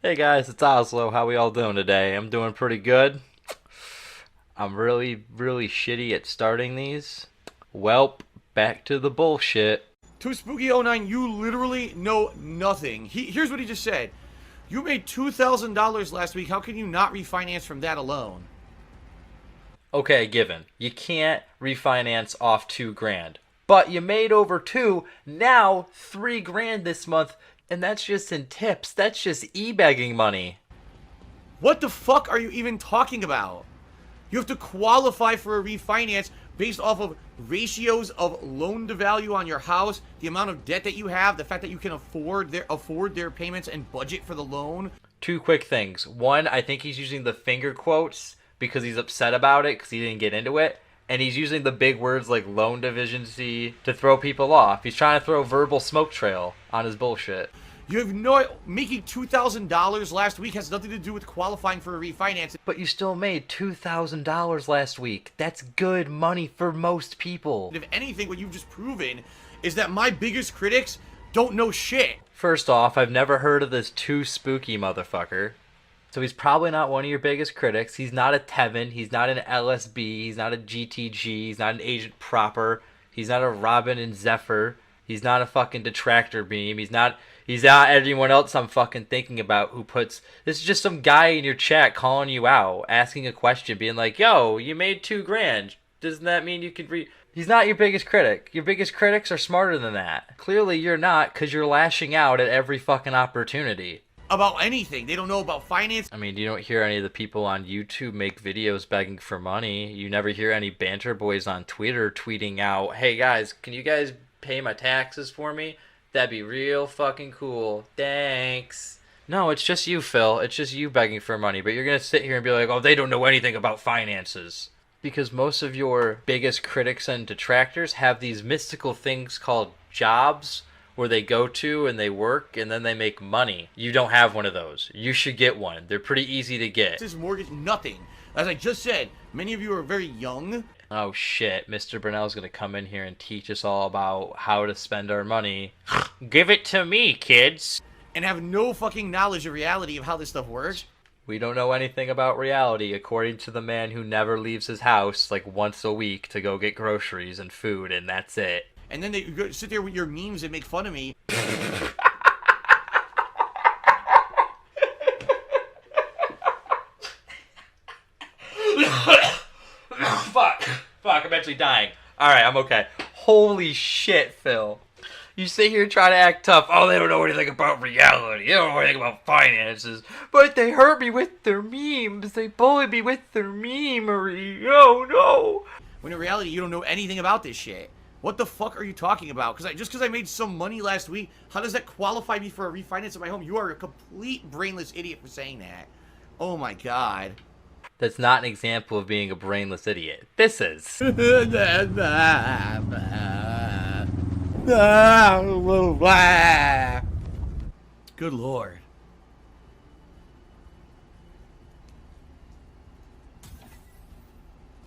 Hey guys, it's Ozlo. How we all doing today? I'm doing pretty good. I'm really shitty at starting these. Welp, back to the bullshit. Too Spooky '09, you literally know nothing. Here's what he just said. You made $2,000 last week. How can you not refinance from that alone? Okay, given. You can't refinance off 2 grand. But you made over two, now 3 grand this month, and that's just in tips. That's just e-begging money. What the fuck are you even talking about? You have to qualify for a refinance based off of ratios of loan to value on your house, the amount of debt that you have, the fact that you can afford their payments and budget for the loan. Two quick things. One, I think he's using the finger quotes because he's upset about it because he didn't get into it. And he's using the big words like loan deficiency to throw people off. He's trying to throw verbal smoke trail on his bullshit. You have no making $2,000 last week has nothing to do with qualifying for a refinance. But you still made $2,000 last week. That's good money for most people. If anything, what you've just proven is that my biggest critics don't know shit. First off, I've never heard of this Too Spooky motherfucker. So he's probably not one of your biggest critics. He's not a Tevin. He's not an LSB. He's not a GTG. He's not an Agent Proper. He's not a Robin and Zephyr. He's not a fucking Detractor Beam. He's not everyone else I'm fucking thinking about who puts... This is just some guy in your chat calling you out, asking a question, being like, yo, you made 2 grand. Doesn't that mean you could He's not your biggest critic. Your biggest critics are smarter than that. Clearly you're not, because you're lashing out at every fucking opportunity. About anything. They don't know about finance. I mean, you don't hear any of the people on YouTube make videos begging for money. You never hear any banter boys on Twitter tweeting out, hey guys, can you guys pay my taxes for me? That'd be real fucking cool. Thanks. No, it's just you, Phil. It's just you begging for money. But you're going to sit here and be like, oh, they don't know anything about finances. Because most of your biggest critics and detractors have these mystical things called jobs where they go to and they work and then they make money. You don't have one of those. You should get one. They're pretty easy to get. This mortgage, nothing. As I just said, many of you are very young. Oh shit, Mr. Brunel's gonna come in here and teach us all about how to spend our money. Give it to me, kids! And have no fucking knowledge of reality of how this stuff works. We don't know anything about reality, according to the man who never leaves his house like once a week to go get groceries and food, and that's it. And then they sit there with your memes and make fun of me. Fuck, I'm actually dying. Alright, I'm okay. Holy shit, Phil. You sit here trying to act tough. Oh, they don't know anything about reality. They don't know anything about finances. But they hurt me with their memes. They bully me with their memery. Oh, no. When in reality, you don't know anything about this shit. What the fuck are you talking about? Just because I made some money last week, how does that qualify me for a refinance of my home? You are a complete brainless idiot for saying that. Oh my god. That's not an example of being a brainless idiot. This is. Good lord.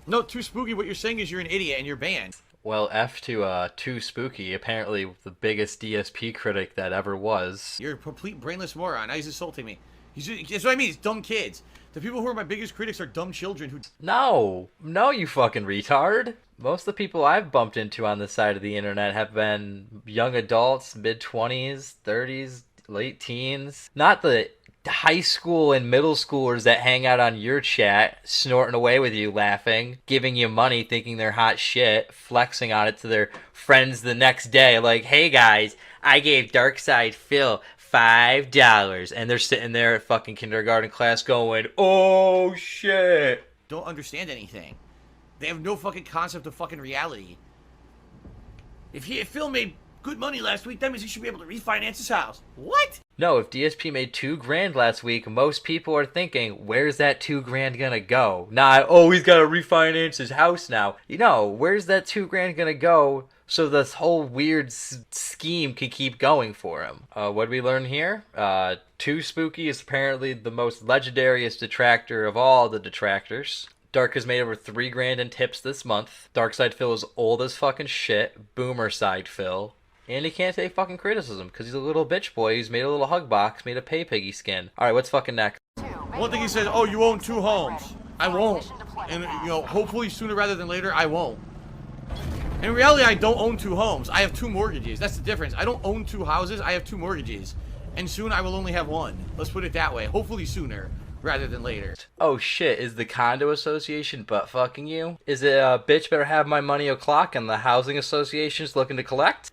No, Too Spooky, what you're saying is you're an idiot and you're banned. Well, F to Too Spooky, apparently the biggest DSP critic that ever was. You're a complete brainless moron. Now he's insulting me. That's what I mean, he's dumb kids. The people who are my biggest critics are dumb children who... No, you fucking retard. Most of the people I've bumped into on this side of the internet have been young adults, mid-20s, 30s, late teens. Not the high school and middle schoolers that hang out on your chat, snorting away with you, laughing, giving you money, thinking they're hot shit, flexing on it to their friends the next day, like, hey guys, I gave Darkside Phil $5, and they're sitting there at fucking kindergarten class going, oh shit. Don't understand anything. They have no fucking concept of fucking reality. If Phil made good money last week, that means he should be able to refinance his house. What? No, if DSP made 2 grand last week, most people are thinking, where's that 2 grand gonna go? Not, oh, he's gotta refinance his house now. You know, where's that 2 grand gonna go so this whole weird scheme can keep going for him? What did we learn here? Too Spooky is apparently the most legendariest detractor of all the detractors. Dark has made over 3 grand in tips this month. Darkside Phil is old as fucking shit. Boomer Side Phil. And he can't take fucking criticism because he's a little bitch boy who's made a little hug box made of pay piggy skin. Alright, what's fucking next? One thing he says, oh, you own 2 homes. I won't. And, you know, hopefully sooner rather than later, I won't. In reality, I don't own 2 homes. I have 2 mortgages. That's the difference. I don't own 2 houses. I have 2 mortgages. And soon I will only have 1. Let's put it that way. Hopefully sooner rather than later. Oh shit, is the condo association butt fucking you? Is it bitch better have my money o'clock and the housing association's looking to collect?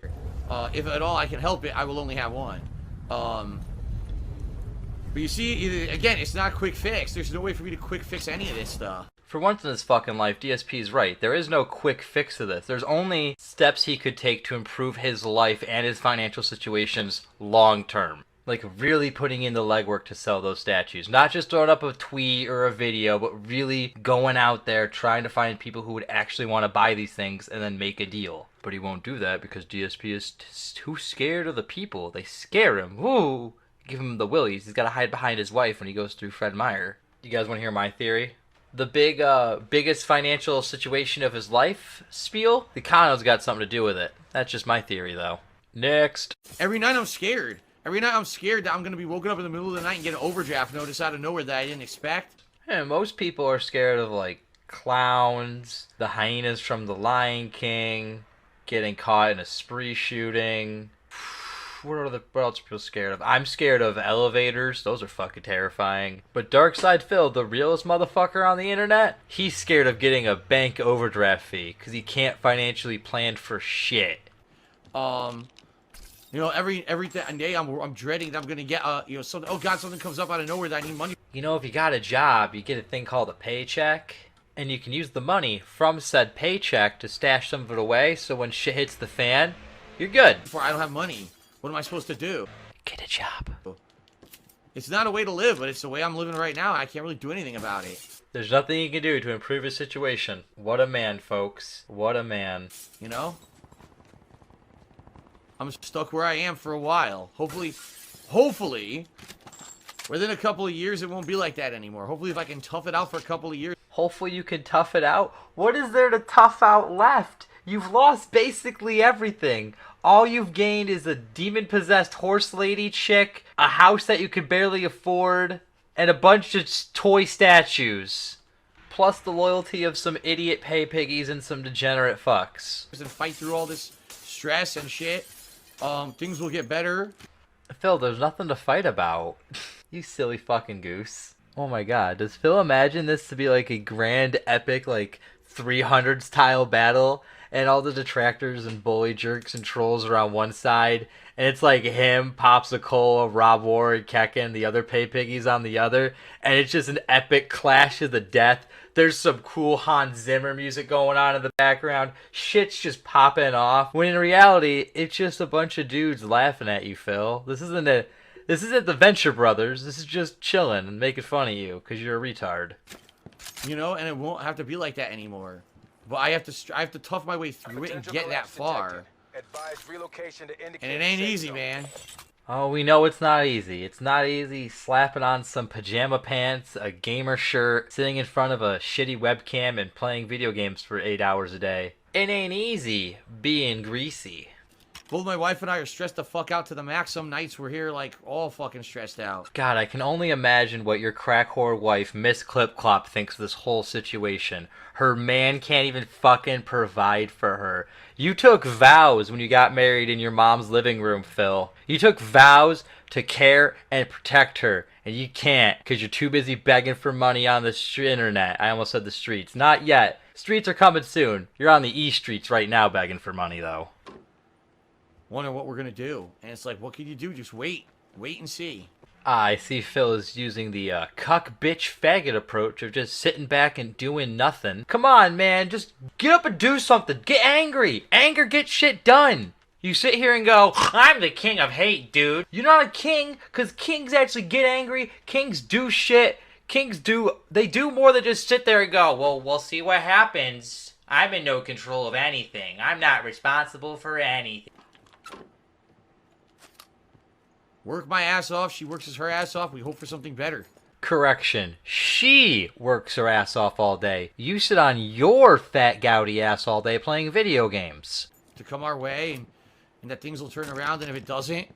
If at all I can help it, I will only have 1. But you see, again, it's not a quick fix. There's no way for me to quick fix any of this stuff. For once in his fucking life, DSP's right. There is no quick fix to this. There's only steps he could take to improve his life and his financial situations long term. Like really putting in the legwork to sell those statues. Not just throwing up a tweet or a video, but really going out there trying to find people who would actually want to buy these things and then make a deal. But he won't do that because DSP is too scared of the people. They scare him. Woo! Give him the willies. He's got to hide behind his wife when he goes through Fred Meyer. You guys want to hear my theory? The biggest financial situation of his life spiel? The condo's got something to do with it. That's just my theory, though. Next. Every night I'm scared. Every night I'm scared that I'm going to be woken up in the middle of the night and get an overdraft notice out of nowhere that I didn't expect. Yeah, most people are scared of, like, clowns, the hyenas from The Lion King, getting caught in a spree shooting. What else are people scared of? I'm scared of elevators. Those are fucking terrifying. But Darkside Phil, the realest motherfucker on the internet, he's scared of getting a bank overdraft fee because he can't financially plan for shit. You know, every day I'm dreading that I'm gonna get you know, something. Oh God, something comes up out of nowhere that I need money. You know, if you got a job, you get a thing called a paycheck, and you can use the money from said paycheck to stash some of it away. So when shit hits the fan, you're good. Before I don't have money, what am I supposed to do? Get a job. It's not a way to live, but it's the way I'm living right now. I can't really do anything about it. There's nothing you can do to improve his situation. What a man, folks. What a man. You know? I'm stuck where I am for a while. Hopefully, within a couple of years, it won't be like that anymore. Hopefully, if I can tough it out for a couple of years. Hopefully you can tough it out. What is there to tough out left? You've lost basically everything. All you've gained is a demon-possessed horse lady chick, a house that you could barely afford, and a bunch of toy statues. Plus the loyalty of some idiot pay piggies and some degenerate fucks. And fight through all this stress and shit. Things will get better. Phil, there's nothing to fight about. You silly fucking goose. Oh my god, does Phil imagine this to be like a grand epic, like, 300 style battle? And all the detractors and bully jerks and trolls are on one side. And it's like him, Popsicle, Rob Ward, Kekken, the other pay piggies on the other. And it's just an epic clash to the death. There's some cool Hans Zimmer music going on in the background. Shit's just popping off. When in reality, it's just a bunch of dudes laughing at you, Phil. This isn't the Venture Brothers. This is just chilling and making fun of you because you're a retard. You know, and it won't have to be like that anymore. But I have to tough my way through it and get that far. And it ain't easy, man. Oh, we know it's not easy. It's not easy slapping on some pajama pants, a gamer shirt, sitting in front of a shitty webcam and playing video games for 8 hours a day. It ain't easy being greasy. Both my wife and I are stressed the fuck out to the max. Some nights we're here like all fucking stressed out. God, I can only imagine what your crack whore wife, Miss Clip Clop, thinks of this whole situation. Her man can't even fucking provide for her. You took vows when you got married in your mom's living room, Phil. You took vows to care and protect her, and you can't because you're too busy begging for money on the internet. I almost said the streets. Not yet. Streets are coming soon. You're on the E-streets right now begging for money, though. Wonder what we're gonna do. And it's like, what can you do? Just wait. Wait and see. I see Phil is using the cuck bitch faggot approach of just sitting back and doing nothing. Come on, man. Just get up and do something. Get angry. Anger gets shit done. You sit here and go, I'm the king of hate, dude. You're not a king, because kings actually get angry. Kings do shit. They do more than just sit there and go, well, we'll see what happens. I'm in no control of anything. I'm not responsible for anything. Work my ass off. She works her ass off. We hope for something better. Correction. She works her ass off all day. You sit on your fat gouty ass all day playing video games. To come our way and and that things will turn around, and if it doesn't,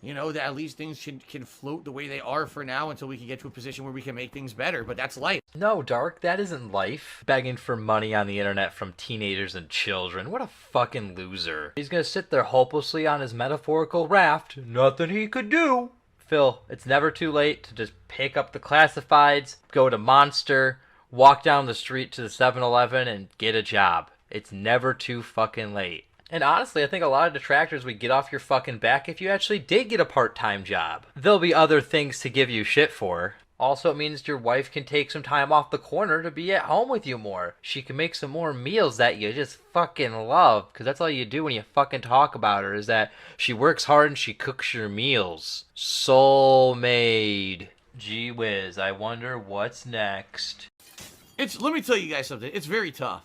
that at least things can float the way they are for now until we can get to a position where we can make things better. But that's life. No, Dark, that isn't life. Begging for money on the internet from teenagers and children. What a fucking loser. He's gonna sit there hopelessly on his metaphorical raft. Nothing he could do. Phil, it's never too late to just pick up the classifieds, go to Monster, walk down the street to the 7-Eleven, and get a job. It's never too fucking late. And honestly, I think a lot of detractors would get off your fucking back if you actually did get a part-time job. There'll be other things to give you shit for. Also, it means your wife can take some time off the corner to be at home with you more. She can make some more meals that you just fucking love. Because that's all you do when you fucking talk about her, is that she works hard and she cooks your meals. Soulmate. Gee whiz, I wonder what's next. Let me tell you guys something. It's very tough.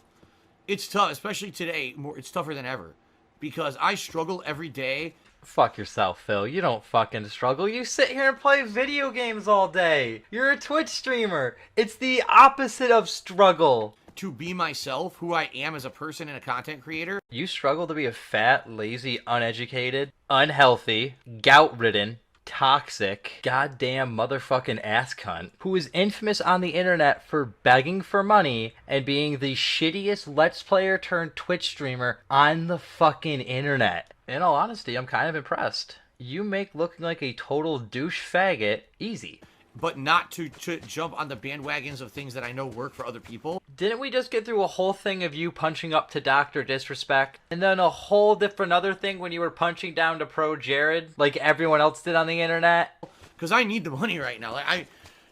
It's tough, especially today. It's tougher than ever. Because I struggle every day. Fuck yourself, Phil. You don't fucking struggle. You sit here and play video games all day. You're a Twitch streamer. It's the opposite of struggle. To be myself, who I am as a person and a content creator. You struggle to be a fat, lazy, uneducated, unhealthy, gout-ridden, toxic, goddamn motherfucking ass cunt who is infamous on the internet for begging for money and being the shittiest Let's Player turned Twitch streamer on the fucking internet. In all honesty, I'm kind of impressed. You make looking like a total douche faggot easy. But not to jump on the bandwagons of things that I know work for other people. Didn't we just get through a whole thing of you punching up to Dr. Disrespect? And then a whole different other thing when you were punching down to Pro Jared, like everyone else did on the internet? Because I need the money right now. Like, I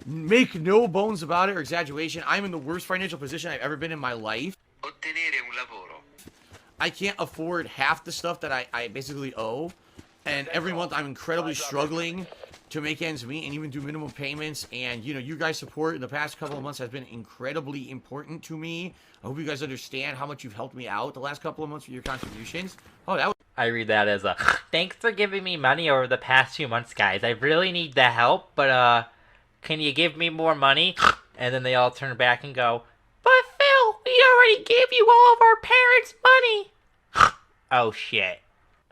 make no bones about it or exaggeration. I'm in the worst financial position I've ever been in my life. Ottenere un lavoro. I can't afford half the stuff that I basically owe. And every month I'm incredibly struggling to make ends meet and even do minimum payments. And, you guys' support in the past couple of months has been incredibly important to me. I hope you guys understand how much you've helped me out the last couple of months with your contributions. Oh, that was... I read that as a, thanks for giving me money over the past few months, guys. I really need the help, but, can you give me more money? And then they all turn back and go, but Phil, we already gave you all of our parents' money. Oh, shit.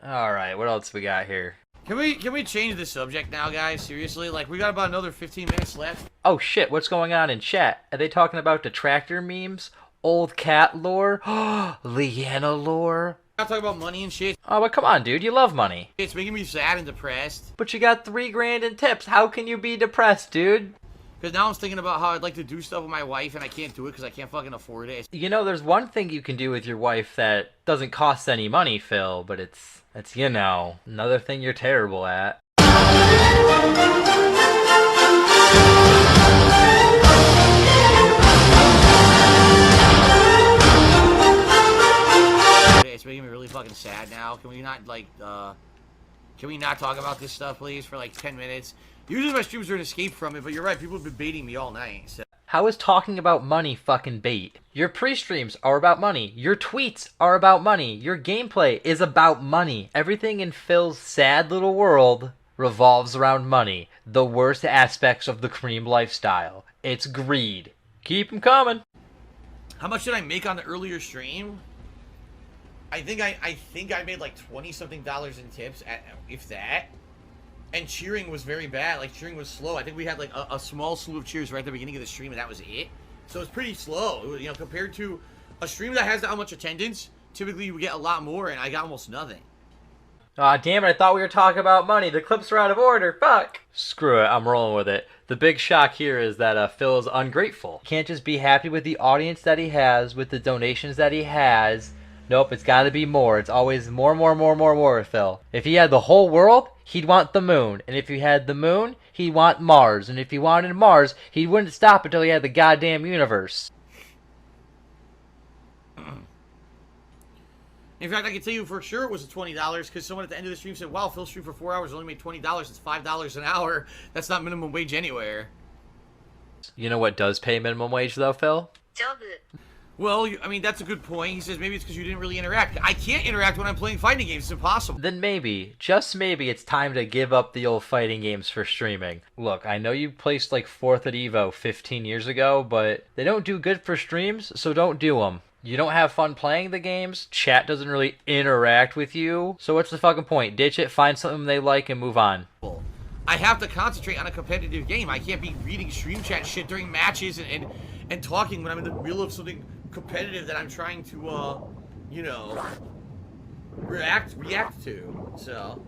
Alright, what else we got here? Can we change the subject now, guys? Seriously? Like, we got about another 15 minutes left. Oh shit, what's going on in chat? Are they talking about detractor memes? Old cat lore? Leanna lore? I'm not talking about money and shit. Oh, but come on, dude, you love money. It's making me sad and depressed. But you got $3 grand in tips. How can you be depressed, dude? Because now I'm thinking about how I'd like to do stuff with my wife and I can't do it because I can't fucking afford it. You know, there's one thing you can do with your wife that doesn't cost any money, Phil, but it's another thing you're terrible at. It's making me really fucking sad now. Can we not, can we not talk about this stuff, please, for like 10 minutes? Usually my streams are an escape from it, but you're right, people have been baiting me all night, so. How is talking about money fucking bait? Your pre-streams are about money. Your tweets are about money. Your gameplay is about money. Everything in Phil's sad little world revolves around money. The worst aspects of the cream lifestyle. It's greed. Keep 'em coming. How much did I make on the earlier stream? I think I made like 20-something dollars in tips, if that. And cheering was very bad. Like, cheering was slow. I think we had like a small slew of cheers right at the beginning of the stream, and that was it. So it's pretty slow. It was, compared to a stream that has that much attendance, typically we get a lot more, and I got almost nothing. Aw, damn it, I thought we were talking about money. The clips are out of order. Fuck. Screw it, I'm rolling with it. The big shock here is that Phil is ungrateful. Can't just be happy with the audience that he has, with the donations that he has. Nope, it's gotta be more. It's always more, Phil. If he had the whole world, he'd want the moon. And if he had the moon, he'd want Mars. And if he wanted Mars, he wouldn't stop until he had the goddamn universe. In fact, I can tell you for sure it was $20 because someone at the end of the stream said, wow, Phil streamed for 4 hours, only made $20. It's $5 an hour. That's not minimum wage anywhere. You know what does pay minimum wage, though, Phil? Job. Well, I mean, that's a good point. He says maybe it's because you didn't really interact. I can't interact when I'm playing fighting games. It's impossible. Then maybe, just maybe, it's time to give up the old fighting games for streaming. Look, I know you placed like 4th at EVO 15 years ago, but they don't do good for streams, so don't do them. You don't have fun playing the games, chat doesn't really interact with you, so what's the fucking point? Ditch it, find something they like, and move on. I have to concentrate on a competitive game. I can't be reading stream chat shit during matches and talking when I'm in the middle of something competitive that I'm trying to, you know, react to. So.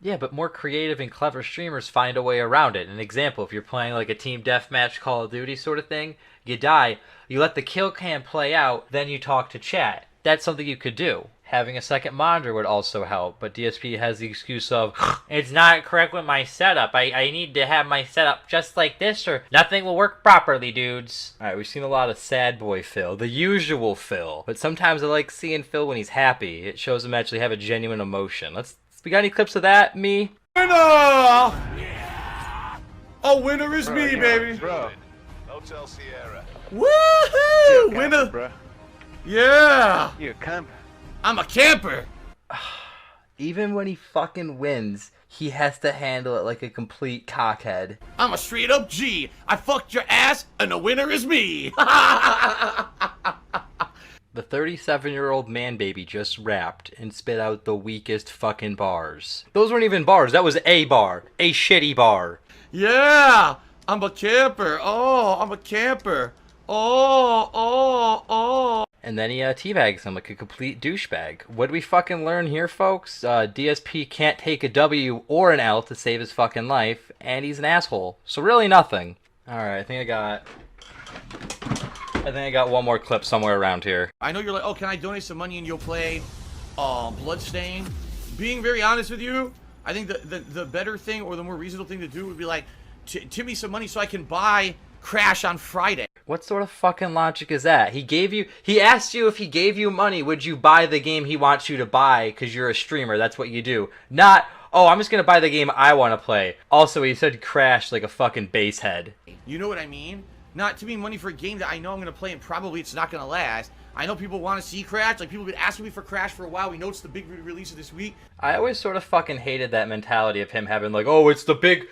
Yeah, but more creative and clever streamers find a way around it. An example, if you're playing like a team deathmatch Call of Duty sort of thing, you die, you let the kill cam play out, then you talk to chat. That's something you could do. Having a second monitor would also help, but DSP has the excuse of, it's not correct with my setup. I need to have my setup just like this or nothing will work properly, dudes. Alright, we've seen a lot of sad boy Phil, the usual Phil, but sometimes I like seeing Phil when he's happy. It shows him actually have a genuine emotion. We got any clips of that, me? Winner! Yeah! A winner is me, baby! Bro. Hotel Sierra. Woohoo! Camper, Winner! bro. Yeah! You a camper? I'm a camper! Even when he fucking wins, he has to handle it like a complete cockhead. I'm a straight up G. I fucked your ass, and the winner is me! The 37-year-old man baby just rapped and spit out the weakest fucking bars. Those weren't even bars, that was a bar. A shitty bar. Yeah! I'm a camper. Oh, I'm a camper. Oh. And then he teabags him like a complete douchebag. What did we fucking learn here, folks? DSP can't take a W or an L to save his fucking life, and he's an asshole. So really nothing. Alright, I think I got one more clip somewhere around here. I know you're like, oh, can I donate some money and you'll play Bloodstained? Being very honest with you, I think the better thing or the more reasonable thing to do would be like, tip me some money so I can buy Crash on Friday. What sort of fucking logic is that? He asked you if he gave you money, would you buy the game he wants you to buy because you're a streamer, that's what you do. Not, oh, I'm just gonna buy the game I want to play. Also, he said Crash like a fucking basehead. You know what I mean? Not to me money for a game that I know I'm going to play and probably it's not going to last. I know people want to see Crash. Like, people have been asking me for Crash for a while. We know it's the big release of this week. I always sort of fucking hated that mentality of him having like, oh, it's the big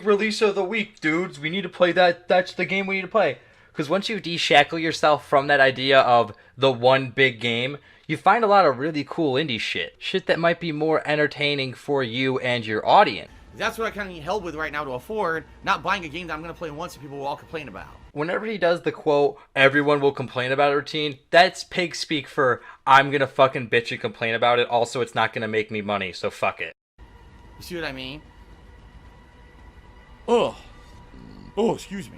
release of the week, dudes. We need to play that. That's the game we need to play. Because once you de-shackle yourself from that idea of the one big game, you find a lot of really cool indie shit. Shit that might be more entertaining for you and your audience. That's what I kind of need help with right now to afford, not buying a game that I'm going to play once and people will all complain about. Whenever he does the quote, everyone will complain about it routine, that's pig speak for, I'm going to fucking bitch and complain about it, also it's not going to make me money, so fuck it. You see what I mean? Oh, excuse me.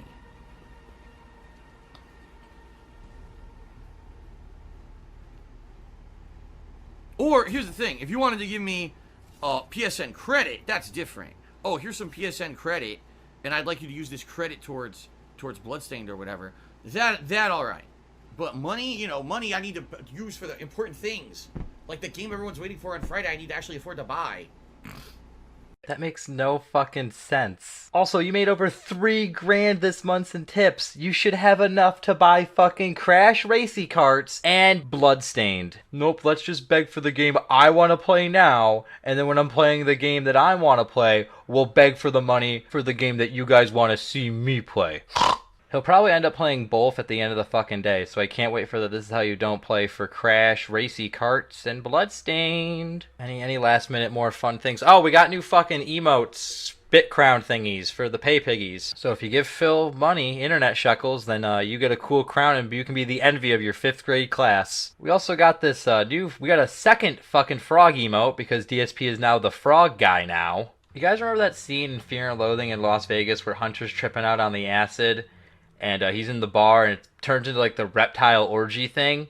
Or, here's the thing, if you wanted to give me PSN credit, that's different. Oh, here's some PSN credit, and I'd like you to use this credit towards Bloodstained or whatever. That all right. But money, money I need to use for the important things. Like the game everyone's waiting for on Friday, I need to actually afford to buy. That makes no fucking sense. Also, you made over $3,000 this month in tips. You should have enough to buy fucking Crash Racy Karts and Bloodstained. Nope, let's just beg for the game I want to play now, and then when I'm playing the game that I want to play, we'll beg for the money for the game that you guys want to see me play. He'll probably end up playing both at the end of the fucking day, so I can't wait for the This Is How You Don't Play for Crash, Racy Karts, and Bloodstained. Any last minute more fun things? Oh, we got new fucking emotes, bit crown thingies for the pay piggies. So if you give Phil money, internet shekels, then you get a cool crown and you can be the envy of your 5th grade class. We also got this we got a second fucking frog emote because DSP is now the frog guy now. You guys remember that scene in Fear and Loathing in Las Vegas where Hunter's tripping out on the acid? And he's in the bar, and it turns into like the reptile orgy thing.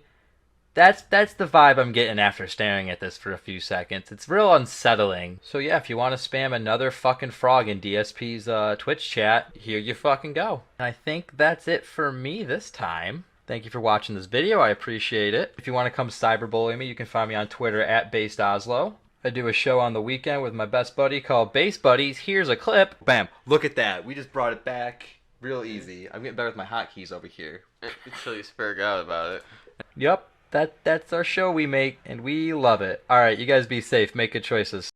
That's the vibe I'm getting after staring at this for a few seconds. It's real unsettling. So yeah, if you want to spam another fucking frog in DSP's Twitch chat, here you fucking go. And I think that's it for me this time. Thank you for watching this video. I appreciate it. If you want to come cyberbully me, you can find me on Twitter at BasedOzlo. I do a show on the weekend with my best buddy called Base Buddies. Here's a clip. Bam. Look at that. We just brought it back. Real easy. I'm getting better with my hotkeys over here. Until you spurg out about it. Yep, that's our show we make, and we love it. Alright, you guys be safe. Make good choices.